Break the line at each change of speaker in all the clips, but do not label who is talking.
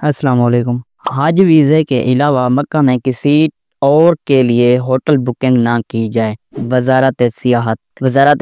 अस्सलाम वालेकुम। हज वीज़े के अलावा मक्का में किसी और के लिए होटल बुकिंग ना की जाए। वज़ारत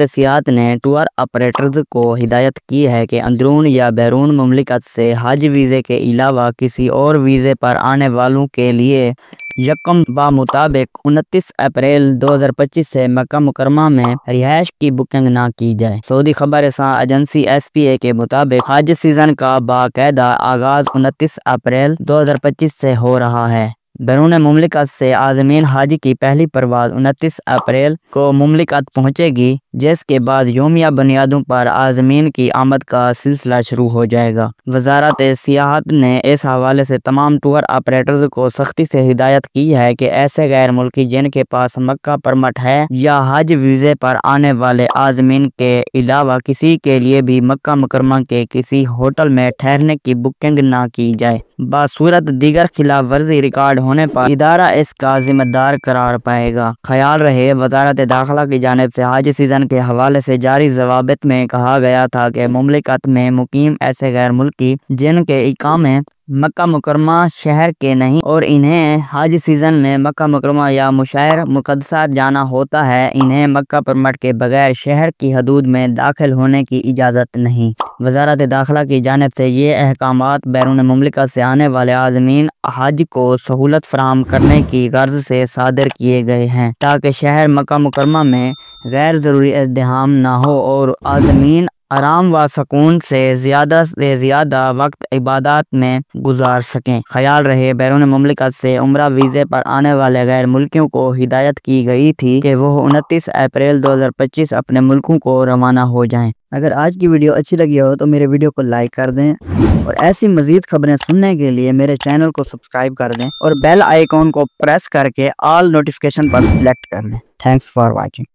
सियाहत ने टूर ऑपरेटर्स को हिदायत की है कि अंदरून या बैरून मुमलिकत से हज वीज़े के अलावा किसी और वीज़े पर आने वालों के लिए यकम मुताबिक 29 अप्रैल 2025 से मक्का मुकरमा में रिहाइश की बुकिंग ना की जाए। सऊदी खबर एजेंसी SPA के मुताबिक हज सीजन का बाकायदा आगाज 29 अप्रैल 2025 से हो रहा है। बैरून मुमलिकत से आज़मीन हज की पहली परवाज़ 29 अप्रैल को मुमलिकत पहुँचेगी, जिसके बाद यौमिया बुनियादों पर आज़मीन की आमद का सिलसिला शुरू हो जाएगा। वज़ारत सियाहत ने इस हवाले से तमाम टूर ऑपरेटर्स को सख्ती से हिदायत की है कि ऐसे गैर मुल्की जिनके पास मक्का परमिट है या हज वीज़े पर आने वाले आज़मीन के अलावा किसी के लिए भी मक्का मुकरमा के किसी होटल में ठहरने की बुकिंग ना की जाए। बासूरत दीगर खिलाफ वर्जी रिकॉर्ड होने पर इदारा इसका जिम्मेदार करार पाएगा। ख्याल रहे, वज़ारत दाखिला की जानिब से हज सीजन के हवाले से जारी ज़वाबित में कहा गया था कि मुमलिकत में मुकीम ऐसे गैर मुल्की जिनके इकामे मक्का मुकरमा शहर के नहीं और इन्हें हज सीजन में मक्का मुकरमा या मुशायर मुक़द्दसा जाना होता है, इन्हें मक्का परमिट के बगैर शहर की हदूद में दाखिल होने की इजाज़त नहीं। वज़ारत दाखिला की जानिब से ये अहकामात बैरून मुमलिकत से आने वाले आज़मीन हज को सहूलत फराहम करने की गर्ज से सादिर किए गए हैं, ताकि शहर मक्का मुकरमा में गैर ज़रूरी इज़्दिहाम ना हो और आज़मीन आराम व सुकून से ज़्यादा वक्त इबादत में गुजार सकें। ख्याल रहे, बैरून मुमलिकत से उम्रा वीज़े पर आने वाले गैर मुल्कियों को हिदायत की गई थी कि वह 29 अप्रैल 2025 अपने मुल्कों को रवाना हो जाएं। अगर आज की वीडियो अच्छी लगी हो तो मेरे वीडियो को लाइक कर दें और ऐसी मज़ीद खबरें सुनने के लिए मेरे चैनल को सब्सक्राइब कर दें और बेल आइकॉन को प्रेस करके ऑल नोटिफिकेशन पर सिलेक्ट कर दें। Thanks for watching.